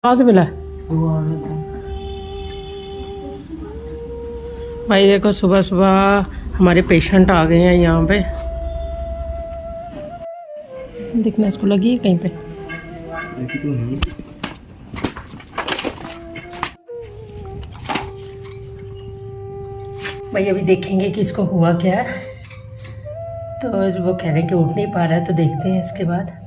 कहाँ से मिला? भाई देखो सुबह सुबह हमारे पेशेंट आ गए हैं यहाँ पे। देखना इसको लगी है कहीं पे। भाई अभी देखेंगे कि इसको हुआ क्या है। तो वो कह रहे हैं कि उठ नहीं पा रहा है, तो देखते हैं इसके बाद।